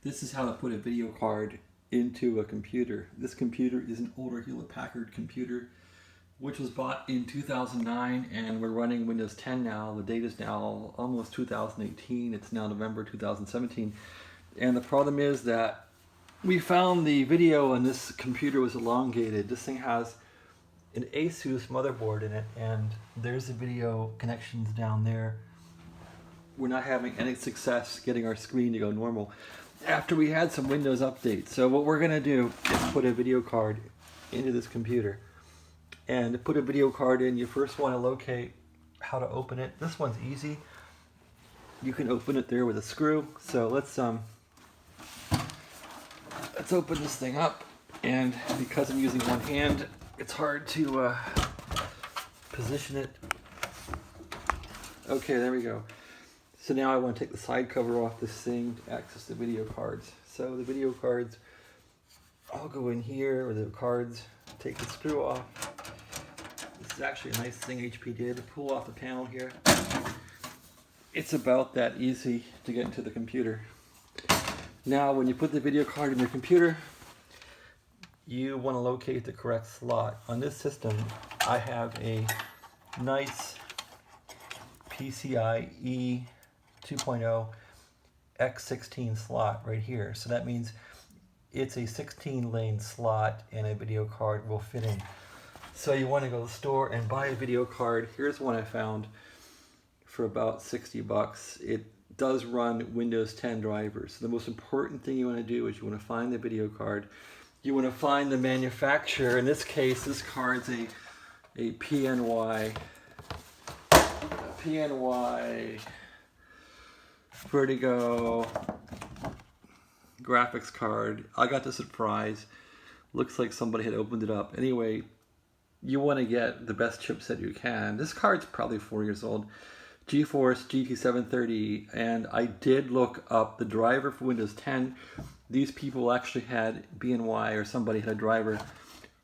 This is how to put a video card into a computer. This computer is an older Hewlett-Packard computer, which was bought in 2009, and we're running Windows 10 now. The date is now almost 2018. It's now November 2017. And the problem is that we found the video on this computer was elongated. This thing has an Asus motherboard in it, and there's the video connections down there. We're not having any success getting our screen to go normal after we had some Windows updates. So what we're going to do is put a video card into this computer. And to put a video card in, you first want to locate how to open it. This one's easy. You can open it there with a screw. So let's open this thing up. And because I'm using one hand, it's hard to position it. Okay, there we go. So now I want to take the side cover off this thing to access the video cards. So the video cards, I'll go in here with the cards, take the screw off. This is actually a nice thing HP did to pull off the panel here. It's about that easy to get into the computer. Now when you put the video card in your computer, you want to locate the correct slot. On this system, I have a nice PCI-E 2.0 X16 slot right here. So that means it's a 16 lane slot and a video card will fit in. So you want to go to the store and buy a video card. Here's one I found for about 60 bucks. It does run Windows 10 drivers. So the most important thing you want to do is you want to find the video card. You want to find the manufacturer. In this case, this card's a PNY Vertigo graphics card. I got the surprise. Looks like somebody had opened it up. Anyway, you want to get the best chipset you can. This card's probably 4 years old. GeForce GT730, and I did look up the driver for Windows 10. These people actually had BNY, or somebody had a driver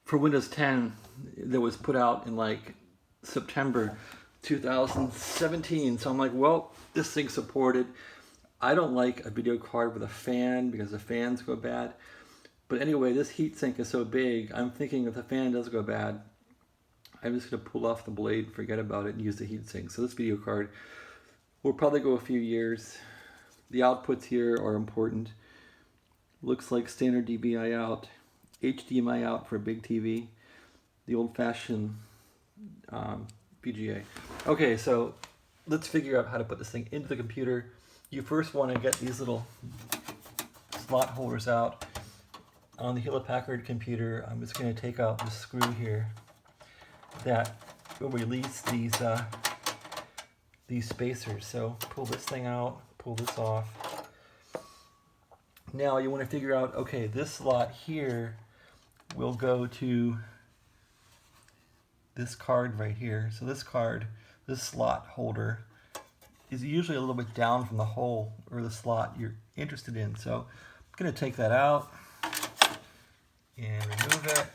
for Windows 10 that was put out in like September 2017. So I'm like, well, this thing's supported. I don't like a video card with a fan because the fans go bad. But anyway, this heatsink is so big, I'm thinking if the fan does go bad, I'm just going to pull off the blade, forget about it, and use the heatsink. So this video card will probably go a few years. The outputs here are important. Looks like standard DVI out, HDMI out for a big TV, the old-fashioned VGA. Okay, so let's figure out how to put this thing into the computer. You first want to get these little slot holders out. On the Hewlett-Packard computer, I'm just going to take out this screw here that will release these spacers. So pull this thing out, pull this off. Now you want to figure out, okay, this slot here will go to this card right here. So this card, this slot holder, is usually a little bit down from the hole or the slot you're interested in. So I'm going to take that out and remove it.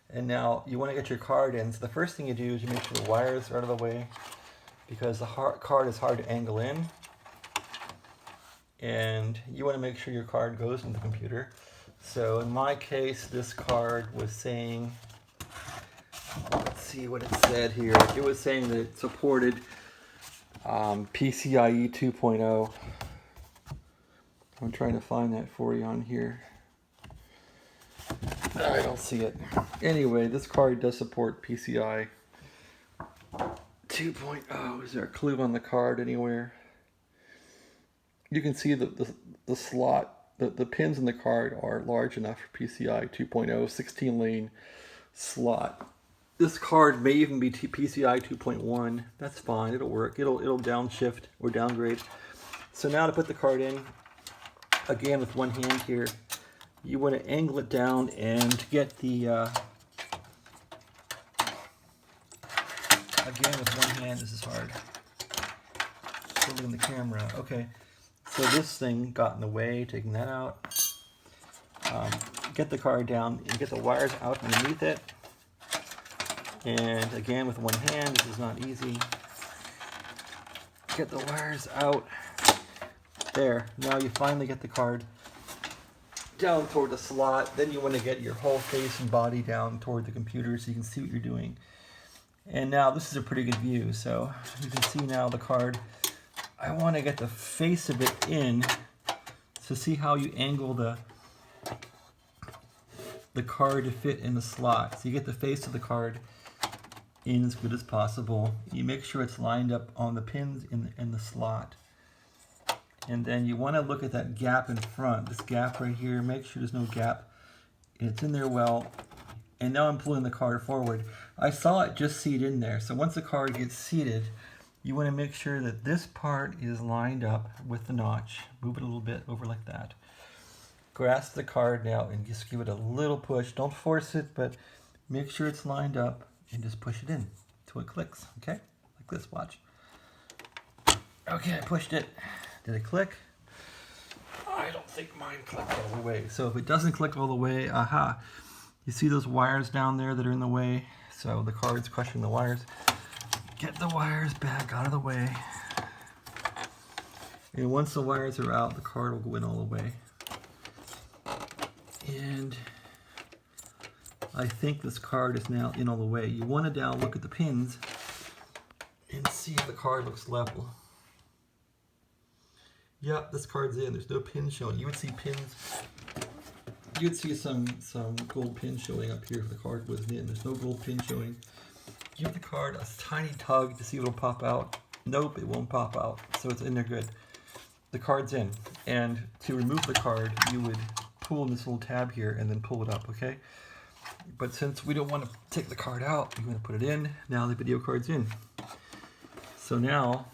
And now you want to get your card in. So the first thing you do is you make sure the wires are out of the way because the card is hard to angle in. And you want to make sure your card goes into the computer. So in my case, this card was saying, let's see what it said here. It was saying that it supported PCI-E 2.0. I'm trying to find that for you on here. I don't see it. Anyway, this card does support PCI 2.0. Is there a clue on the card anywhere? You can see the slot, the pins in the card are large enough for PCI 2.0, 16 lane slot. This card may even be PCI 2.1. That's fine, it'll work. It'll downshift or downgrade. So now to put the card in, again with one hand here, you want to angle it down and get the, again with one hand, this is hard, holding the camera. Okay, so this thing got in the way, taking that out. Get the card down and get the wires out underneath it. And again with one hand, this is not easy. Get the wires out There, now you finally get the card down toward the slot. Then you want to get your whole face and body down toward the computer so you can see what you're doing. And now this is a pretty good view, so you can see now the card. I want to get the face of it in to see how you angle the card to fit in the slot. So you get the face of the card in as good as possible. You make sure it's lined up on the pins in the slot. And then you want to look at that gap in front, this gap right here. Make sure there's no gap. It's in there well. And now I'm pulling the card forward. I saw it just seat in there. So once the card gets seated, you want to make sure that this part is lined up with the notch. Move it a little bit over like that. Grasp the card now and just give it a little push. Don't force it, but make sure it's lined up and just push it in till it clicks, okay? Like this, watch. Okay, I pushed it. Did it click? I don't think mine clicked all the way. So if it doesn't click all the way, aha. You see those wires down there that are in the way? So the card's crushing the wires. Get the wires back out of the way. And once the wires are out, the card will go in all the way. And I think this card is now in all the way. You want to now look at the pins and see if the card looks level. Yep, this card's in. There's no pins showing. You would see pins. You would see some gold pins showing up here if the card wasn't in. There's no gold pin showing. Give the card a tiny tug to see if it'll pop out. Nope, it won't pop out. So it's in there good. The card's in. And to remove the card, you would pull this little tab here and then pull it up, okay? But since we don't want to take the card out, we're going to put it in. Now the video card's in. So now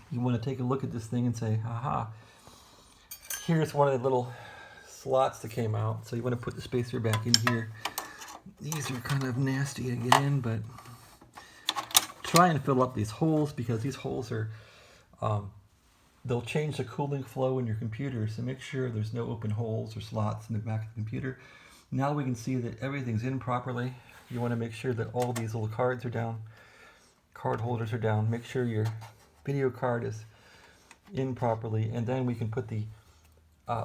you want to take a look at this thing and say, aha, here's one of the little slots that came out. So you want to put the spacer back in here. These are kind of nasty to get in, but try and fill up these holes because these holes are, they'll change the cooling flow in your computer. So make sure there's no open holes or slots in the back of the computer. Now we can see that everything's in properly. You want to make sure that all these little cards are down, card holders are down. Make sure your video card is in properly, and then we can put the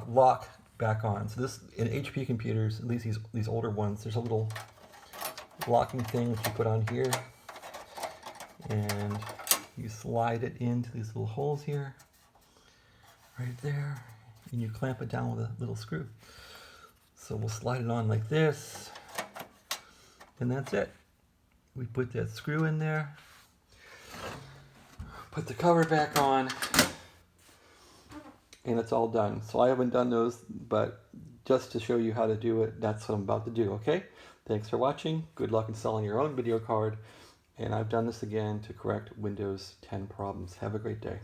lock back on. So this, in HP computers, at least these older ones, there's a little locking thing that you put on here, and you slide it into these little holes here, right there, and you clamp it down with a little screw. So we'll slide it on like this, and that's it. We put that screw in there, put the cover back on, and it's all done. So I haven't done those, but just to show you how to do it, that's what I'm about to do, okay? Thanks for watching. Good luck in selling your own video card. And I've done this again to correct Windows 10 problems. Have a great day.